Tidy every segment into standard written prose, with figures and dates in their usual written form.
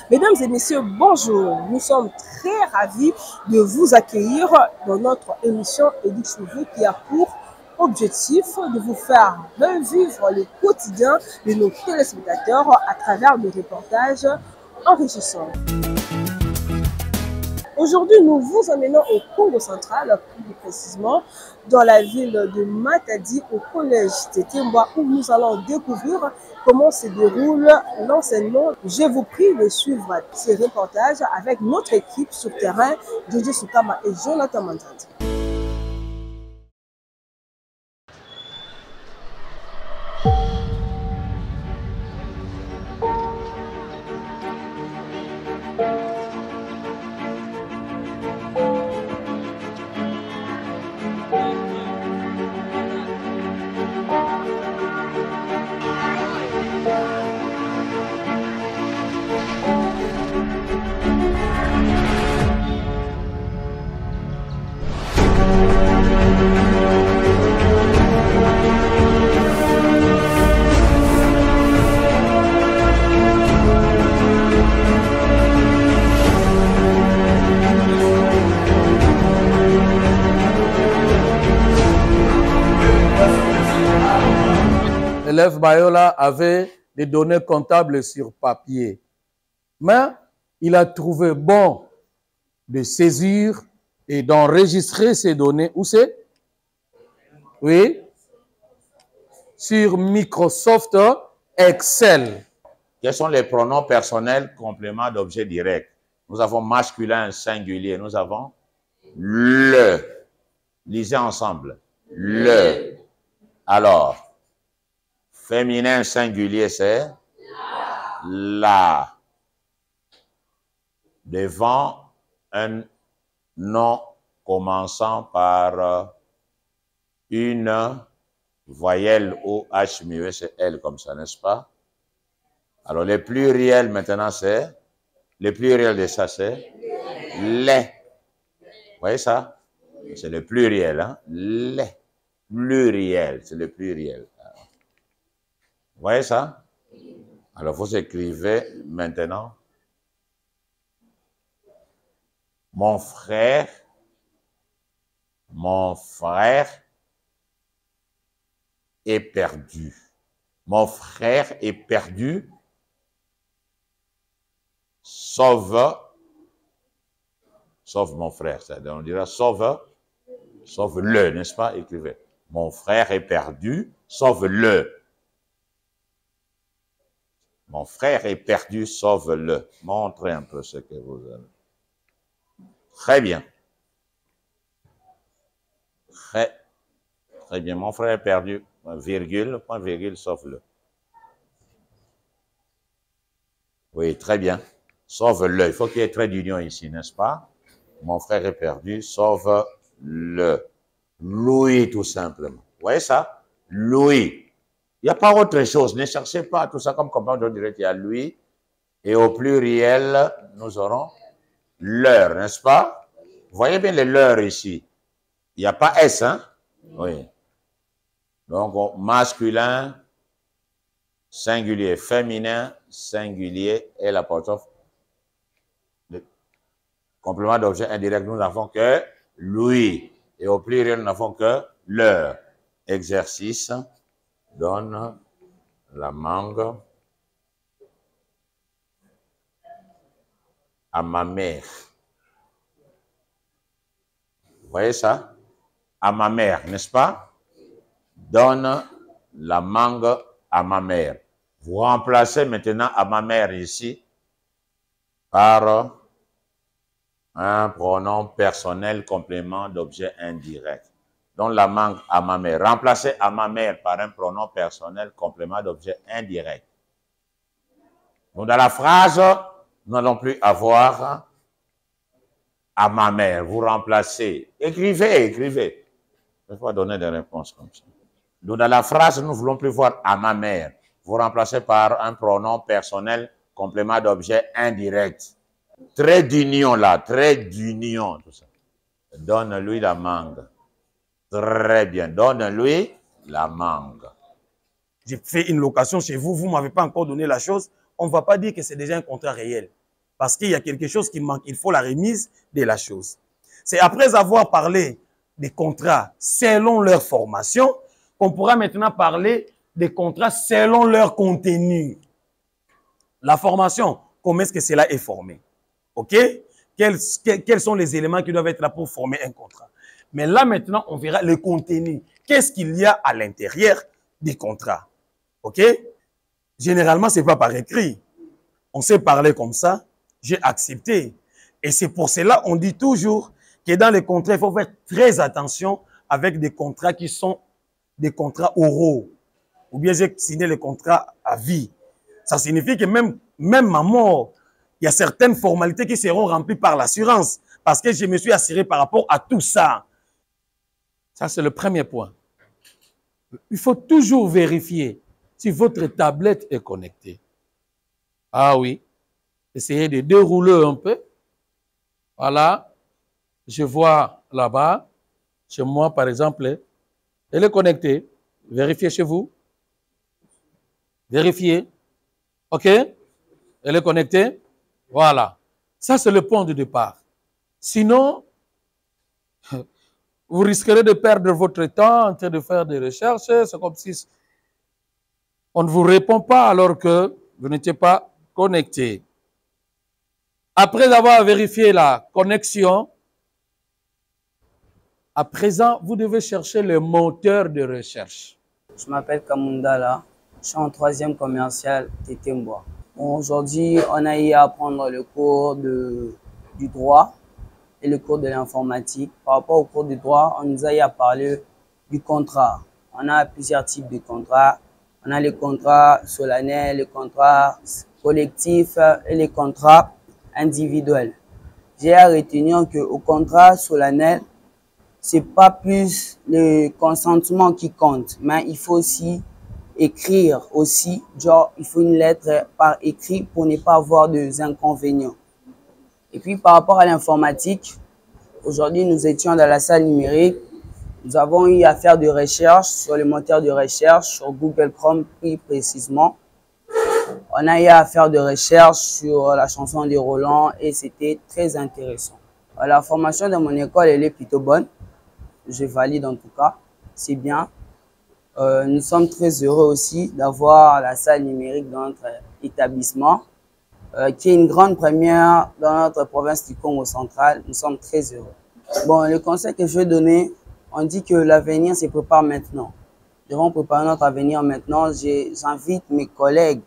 Mesdames et messieurs, bonjour. Nous sommes très ravis de vous accueillir dans notre émission Edith Cheveux qui a pour objectif de vous faire revivre le quotidien de nos téléspectateurs à travers des reportages enrichissants. Aujourd'hui, nous vous emmenons au Congo central, plus précisément dans la ville de Matadi, au collège Tétémboa, où nous allons découvrir comment se déroule l'enseignement. Je vous prie de suivre ces reportages avec notre équipe sur terrain, Djidji Soukama et Jonathan Mandandi. L'élève Bayola avait des données comptables sur papier. Mais il a trouvé bon de saisir et d'enregistrer ces données. Où c'est? Oui. Sur Microsoft Excel. Quels sont les pronoms personnels compléments d'objet direct? Nous avons masculin singulier. Nous avons le. Lisez ensemble. Le. Alors, féminin singulier, c'est la. Devant un nom commençant par une voyelle OH muet, c'est L comme ça, n'est-ce pas? Alors, les pluriels maintenant, c'est, les pluriels de ça, c'est les. Vous voyez ça? C'est le pluriel, hein? Les. Pluriel, c'est le pluriel. Vous voyez ça? Alors, vous écrivez maintenant. Mon frère est perdu. Mon frère est perdu. Sauve mon frère. On dira sauve-le, n'est-ce pas? Écrivez. Mon frère est perdu, sauve-le. Mon frère est perdu, sauve-le. Montrez un peu ce que vous avez. Très bien. Très bien. Mon frère est perdu, virgule, point virgule, sauve-le. Oui, très bien. Sauve-le. Il faut qu'il y ait trait d'union ici, n'est-ce pas? Mon frère est perdu, sauve-le. Louis, tout simplement. Vous voyez ça? Louis. Il n'y a pas autre chose. Ne cherchez pas tout ça comme complément direct. Il y a lui. Et au pluriel, nous aurons leur, n'est-ce pas? Vous voyez bien les leurs ici. Il n'y a pas S, hein? Oui. Donc, masculin, singulier, féminin, singulier, et l'apostrophe. Le complément d'objet indirect, nous n'avons que lui. Et au pluriel, nous n'avons que leur. Exercice. Donne la mangue à ma mère. Vous voyez ça? À ma mère, n'est-ce pas? Donne la mangue à ma mère. Vous remplacez maintenant à ma mère ici par un pronom personnel complément d'objet indirect. Donc la mangue à ma mère. Remplacez à ma mère par un pronom personnel complément d'objet indirect. Donc dans la phrase, nous n'allons plus avoir à ma mère. Vous remplacez. Écrivez. Il faut donner des réponses comme ça. Donc dans la phrase, nous ne voulons plus voir à ma mère. Vous remplacez par un pronom personnel complément d'objet indirect. Trait d'union là, trait d'union, tout ça. Donne-lui la mangue. Très bien. Donne-lui la mangue. J'ai fait une location chez vous, vous ne m'avez pas encore donné la chose. On ne va pas dire que c'est déjà un contrat réel. Parce qu'il y a quelque chose qui manque. Il faut la remise de la chose. C'est après avoir parlé des contrats selon leur formation qu'on pourra maintenant parler des contrats selon leur contenu. La formation, comment est-ce que cela est formé? OK? Quels sont les éléments qui doivent être là pour former un contrat? Mais là, maintenant, on verra le contenu. Qu'est-ce qu'il y a à l'intérieur des contrats? OK? Généralement, ce n'est pas par écrit. On s'est parlé comme ça, j'ai accepté. Et c'est pour cela qu'on dit toujours que dans les contrats, il faut faire très attention avec des contrats qui sont des contrats oraux. Ou bien j'ai signé les contrats à vie. Ça signifie que même à mort, il y a certaines formalités qui seront remplies par l'assurance. Parce que je me suis assuré par rapport à tout ça. Ça, c'est le premier point. Il faut toujours vérifier si votre tablette est connectée. Ah oui. Essayez de dérouler un peu. Voilà. Je vois là-bas, chez moi par exemple, elle est connectée. Vérifiez chez vous. Vérifiez. OK? Elle est connectée. Voilà. Ça, c'est le point de départ. Sinon, vous risquerez de perdre votre temps en train de faire des recherches. C'est comme si on ne vous répond pas alors que vous n'étiez pas connecté. Après avoir vérifié la connexion, à présent, vous devez chercher le moteur de recherche. Je m'appelle Kamundala, je suis en 3e commercial Tétémbois. Aujourd'hui, on a eu à apprendre le cours du droit et le cours de l'informatique. Par rapport au cours du droit, on nous a eu à parler du contrat. On a plusieurs types de contrats. On a les contrats solennels, les contrats collectifs et les contrats individuels. J'ai à retenir qu'au contrat solennel, c'est pas plus le consentement qui compte, mais il faut aussi écrire aussi, genre il faut une lettre par écrit pour ne pas avoir des inconvénients. Et puis par rapport à l'informatique, aujourd'hui nous étions dans la salle numérique, nous avons eu à faire des recherches sur le moteur de recherche, sur Google Chrome plus précisément. On a eu à faire des recherches sur la chanson de Roland et c'était très intéressant. La formation de mon école, elle est plutôt bonne. Je valide en tout cas, c'est bien. Nous sommes très heureux aussi d'avoir la salle numérique dans notre établissement, qui est une grande première dans notre province du Congo central. Nous sommes très heureux. Bon, le conseil que je vais donner, on dit que l'avenir se prépare maintenant. Nous devons préparer notre avenir maintenant. J'invite mes collègues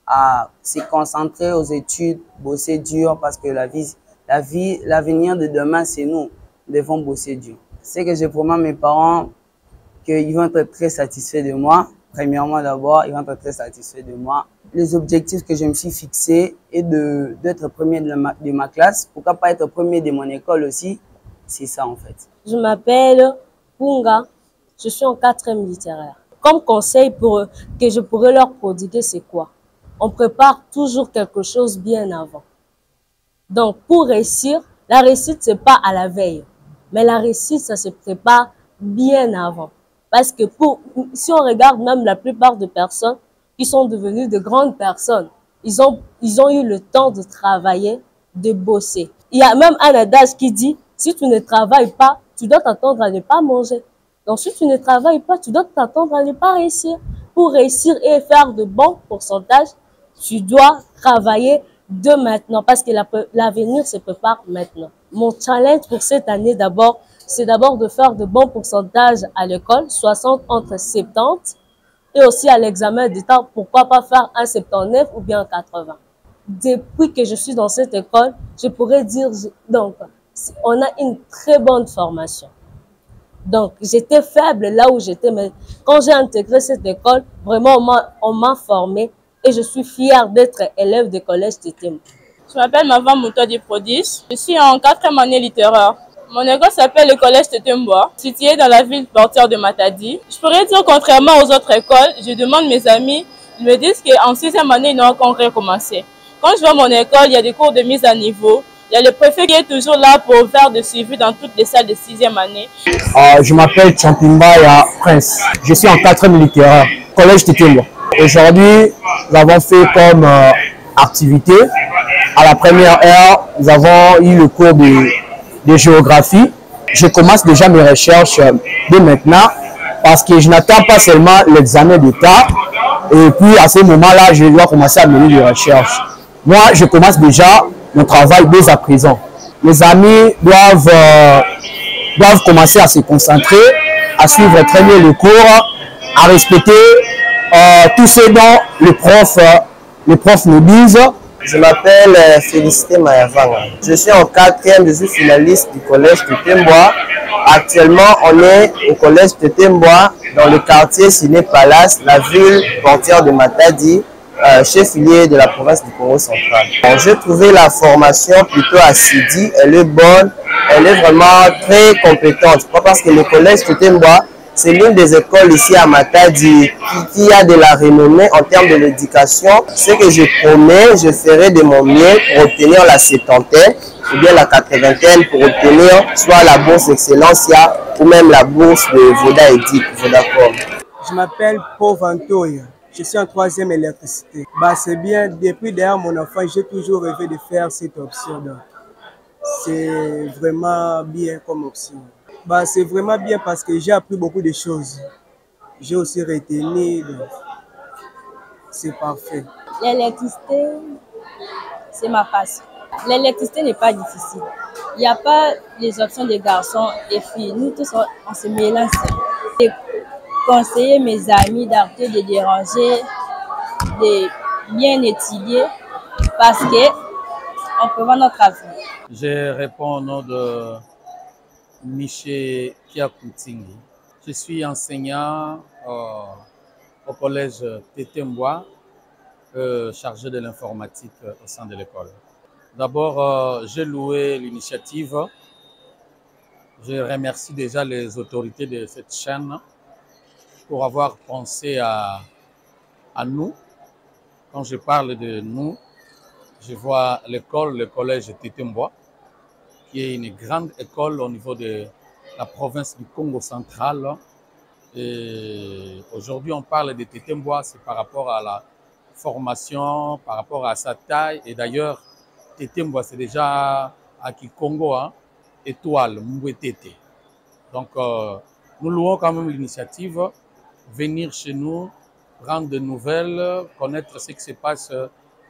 à se concentrer aux études, bosser dur parce que l'avenir de demain, c'est nous. Nous devons bosser dur. C'est que je promets à mes parents qu'ils vont être très satisfaits de moi. Premièrement, d'abord, ils vont être très satisfaits de moi. Les objectifs que je me suis fixés est d'être premier de ma classe. Pourquoi pas être premier de mon école aussi? C'est ça en fait. Je m'appelle Punga. Je suis en 4e littéraire. Comme conseil que je pourrais leur prodiguer, c'est quoi? On prépare toujours quelque chose bien avant. Donc, pour réussir, la réussite, c'est pas à la veille. Mais la réussite, ça se prépare bien avant. Parce que si on regarde même la plupart des personnes qui sont devenues de grandes personnes, ils ont eu le temps de travailler, de bosser. Il y a même un adage qui dit, si tu ne travailles pas, tu dois t'attendre à ne pas manger. Donc, si tu ne travailles pas, tu dois t'attendre à ne pas réussir. Pour réussir et faire de bons pourcentages, tu dois travailler de maintenant parce que l'avenir se prépare maintenant. Mon challenge pour cette année c'est d'abord de faire de bons pourcentages à l'école, 60 entre 70 et aussi à l'examen d'État, pourquoi pas faire un 79 ou bien un 80. Depuis que je suis dans cette école, je pourrais dire, donc, on a une très bonne formation. Donc, j'étais faible là où j'étais, mais quand j'ai intégré cette école, vraiment, on m'a formé et je suis fière d'être élève de collège Tétémbois. Je m'appelle Mavan Mouta du Prodige. Je suis en 4e année littéraire. Mon école s'appelle le collège Tétémbois, situé dans la ville portuaire de Matadi. Je pourrais dire, contrairement aux autres écoles, je demande mes amis, ils me disent qu'en 6e année, ils n'ont encore recommencé. Quand je vais à mon école, il y a des cours de mise à niveau. Il y a le préfet qui est toujours là pour faire des suivis dans toutes les salles de 6e année. Je m'appelle Champimbaya Prince. Je suis en 4e littéraire, collège Tétémbois. Aujourd'hui, nous avons fait comme activité À la première heure, nous avons eu le cours de géographie. Je commence déjà mes recherches dès maintenant parce que je n'attends pas seulement l'examen d'État et puis à ce moment-là, je dois commencer à mener des recherches. Moi, je commence déjà mon travail dès à présent. Mes amis doivent commencer à se concentrer, à suivre très bien le cours, à respecter tout ce dont les profs nous disent. Je m'appelle Félicité Mayavanga. Je suis en 4e, je suis finaliste du collège Tetemboa. Actuellement, on est au collège Tetemboa dans le quartier Ciné Palace, la ville portière de Matadi, chef-lieu de la province du Congo central. J'ai trouvé la formation plutôt assidue, elle est bonne, elle est vraiment très compétente. Pas parce que le collège Tetemboa, c'est l'une des écoles ici à Matadi qui a de la renommée en termes de l'éducation. Ce que je promets, je ferai de mon mieux pour obtenir la 70e ou bien la 80e pour obtenir soit la bourse Excellencia ou même la bourse de Voda Edic, Vodacom. Je m'appelle Paul Vantoya. Je suis en 3e électricité. C'est bien, depuis d'ailleurs mon enfant, j'ai toujours rêvé de faire cette option. C'est vraiment bien comme option. C'est vraiment bien parce que j'ai appris beaucoup de choses. J'ai aussi retenu, c'est parfait. L'électricité, c'est ma passion. L'électricité n'est pas difficile. Il n'y a pas les options de garçons et filles. Nous tous, on se mélange. J'ai conseillé mes amis d'arrêter de déranger, de bien étudier parce qu'on peut voir notre avenir. Je réponds au nom de Miché Kiakoutingi. Je suis enseignant au collège Tetemboa, chargé de l'informatique au sein de l'école. D'abord, j'ai loué l'initiative. Je remercie déjà les autorités de cette chaîne pour avoir pensé à nous. Quand je parle de nous, je vois l'école, le collège Tetemboa, qui est une grande école au niveau de la province du Congo central. Et aujourd'hui, on parle de Tetemboa, c'est par rapport à la formation, par rapport à sa taille. Et d'ailleurs, Tetemboa, c'est déjà à Kikongo, hein, étoile, Mbouetete. Donc, nous louons quand même l'initiative, venir chez nous, prendre de nouvelles, connaître ce qui se passe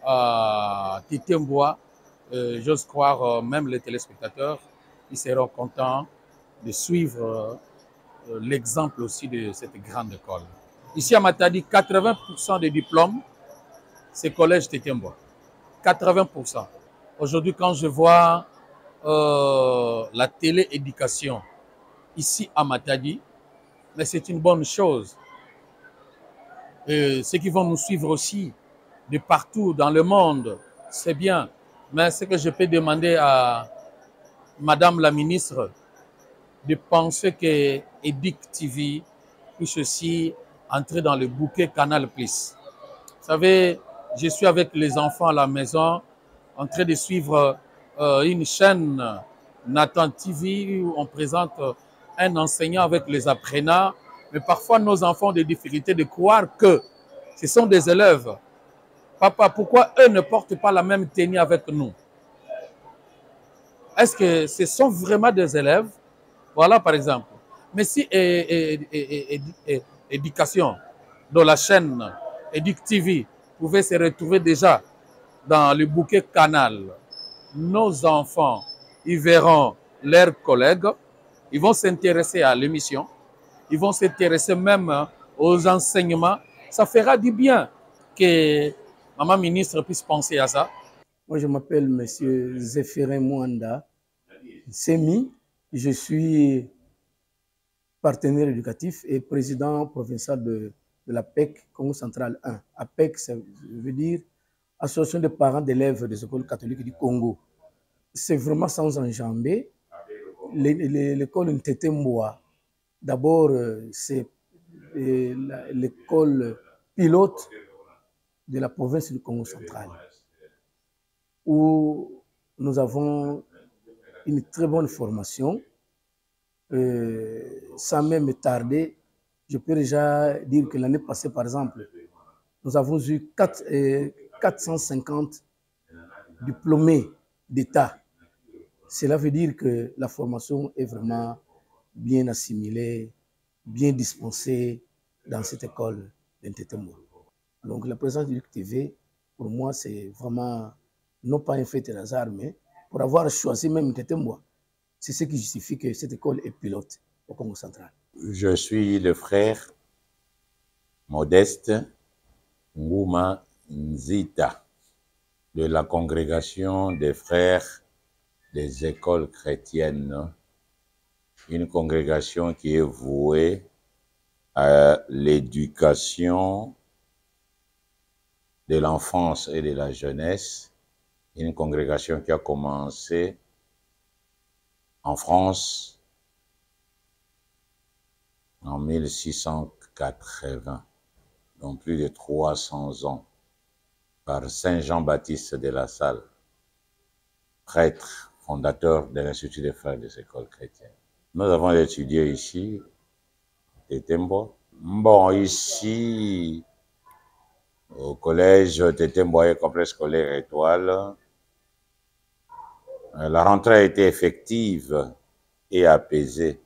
à Tetemboa. J'ose croire, même les téléspectateurs, ils seront contents de suivre l'exemple aussi de cette grande école. Ici à Matadi, 80% des diplômes, c'est collège Tetemboa. 80%. Aujourd'hui, quand je vois la télé-éducation ici à Matadi, mais c'est une bonne chose. Ceux qui vont nous suivre aussi de partout dans le monde, c'est bien. Mais ce que je peux demander à Madame la ministre, de penser que Edic TV puisse aussi entrer dans le bouquet Canal+. Vous savez, je suis avec les enfants à la maison en train de suivre une chaîne Nathan TV où on présente un enseignant avec les apprenants. Mais parfois, nos enfants ont des difficultés de croire que ce sont des élèves. Papa, pourquoi eux ne portent pas la même tenue avec nous? Est-ce que ce sont vraiment des élèves? Voilà, par exemple. Mais si éducation, dans la chaîne Edic TV, pouvait se retrouver déjà dans le bouquet Canal, nos enfants, ils verront leurs collègues, ils vont s'intéresser à l'émission, ils vont s'intéresser même aux enseignements. Ça fera du bien que Maman ministre puisse penser à ça. Moi, je m'appelle M. Zéphirin Mwanda Semi. Je suis partenaire éducatif et président provincial de la PEC Congo Central 1. APEC, ça veut dire Association des parents d'élèves des écoles catholiques du Congo. C'est vraiment sans enjamber. L'école Tetemboa, d'abord, c'est l'école pilote de la province du Congo central, où nous avons une très bonne formation. Sans même tarder, je peux déjà dire que l'année passée, par exemple, nous avons eu 450 diplômés d'État. Cela veut dire que la formation est vraiment bien assimilée, bien dispensée dans cette école d'Intétemboa. Donc la présence du TV, pour moi, c'est vraiment non pas un fait de hasard, mais pour avoir choisi même Intétemboa. C'est ce qui justifie que cette école est pilote au Congo central. Je suis le frère Modeste Ngouma Nzita de la congrégation des frères des écoles chrétiennes, une congrégation qui est vouée à l'éducation de l'enfance et de la jeunesse, une congrégation qui a commencé en France en 1680, donc plus de 300 ans, par Saint Jean-Baptiste de la Salle, prêtre fondateur de l'Institut des frères des écoles chrétiennes. Nous avons étudié ici, Tétemboa. Bon, ici, au collège Tétemboa et complexe scolaire Étoile, la rentrée a été effective et apaisée.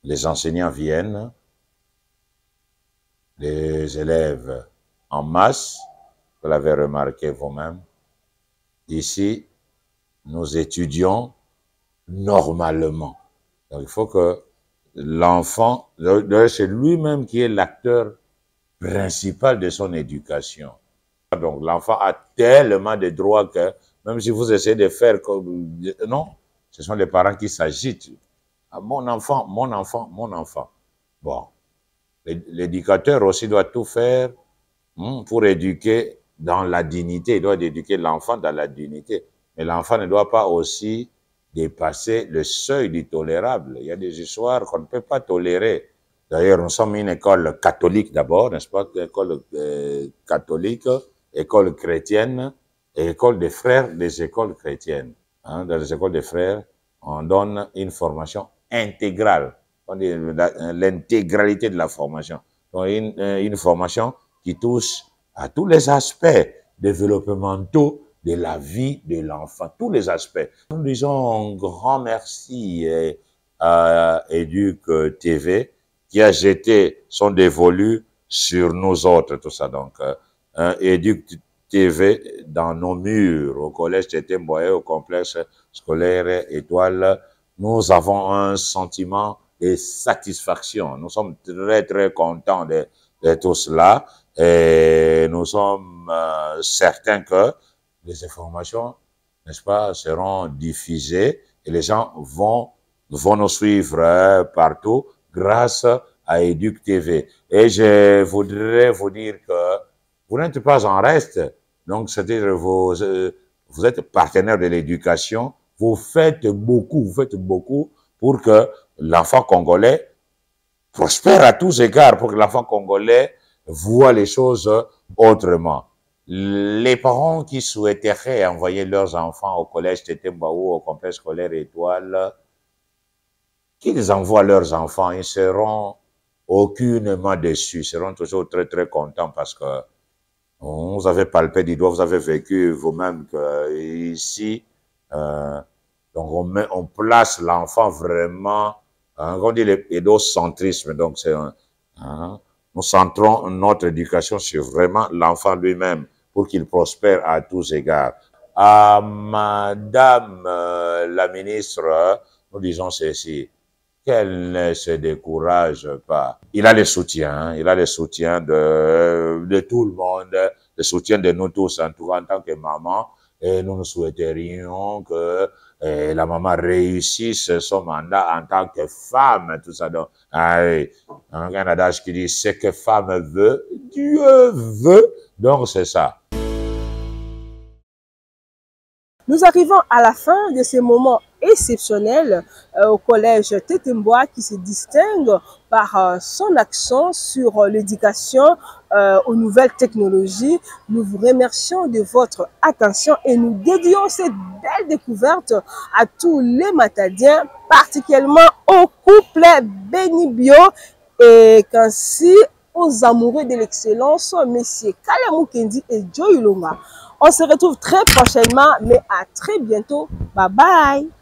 Les enseignants viennent, les élèves en masse, vous l'avez remarqué vous-même. Ici, nous étudions normalement. Donc, il faut que l'enfant, c'est lui-même qui est l'acteur principal de son éducation. Donc, l'enfant a tellement de droits que, même si vous essayez de faire comme... Non, ce sont les parents qui s'agitent. Ah, mon enfant, mon enfant, mon enfant. Bon, l'éducateur aussi doit tout faire pour éduquer dans la dignité. Il doit éduquer l'enfant dans la dignité. Mais l'enfant ne doit pas aussi dépasser le seuil du tolérable. Il y a des histoires qu'on ne peut pas tolérer. D'ailleurs, nous sommes une école catholique d'abord, n'est-ce pas? École catholique, école chrétienne et école des frères des écoles chrétiennes. Dans les écoles des frères, on donne une formation intégrale. On dit l'intégralité de la formation. Donc, une formation qui touche à tous les aspects développementaux de la vie de l'enfant, tous les aspects. Nous disons un grand merci à Éduc TV qui a jeté son dévolu sur nous autres, tout ça. Donc, Éduc TV dans nos murs, au collège Tétemboa, au complexe scolaire Étoile, nous avons un sentiment de satisfaction. Nous sommes très, très contents de tout cela et nous sommes certains que les informations, n'est-ce pas, seront diffusées et les gens vont nous suivre partout grâce à Éduc TV. Et je voudrais vous dire que vous n'êtes pas en reste. Donc, c'est-à-dire vous êtes partenaire de l'éducation. Vous faites beaucoup pour que l'enfant congolais prospère à tous égards, pour que l'enfant congolais voit les choses autrement. Les parents qui souhaiteraient envoyer leurs enfants au collège Tétemboa ou au complexe scolaire Étoile, qu'ils envoient leurs enfants, ils seront aucunement déçus, ils seront toujours très très contents parce que vous avez palpé du doigt, vous avez vécu vous-même que ici, donc on place l'enfant vraiment, on dit l'édocentrisme, donc c'est nous centrons notre éducation sur vraiment l'enfant lui-même pour qu'il prospère à tous égards. À Madame la ministre, nous disons ceci, qu'elle ne se décourage pas. Il a le soutien, de tout le monde, le soutien de nous tous, en tout cas en tant que maman, et nous souhaiterions que la maman réussisse son mandat en tant que femme, tout ça. Donc, un adage qui dit, ce que femme veut, Dieu veut. Donc, c'est ça. Nous arrivons à la fin de ces moments exceptionnels au collège Tétemboa qui se distingue par son accent sur l'éducation aux nouvelles technologies. Nous vous remercions de votre attention et nous dédions cette belle découverte à tous les Matadiens, particulièrement au couple Benibio et ainsi aux amoureux de l'excellence, messieurs Kalemou Kendi et Joe Ilonga. On se retrouve très prochainement, mais à très bientôt. Bye bye.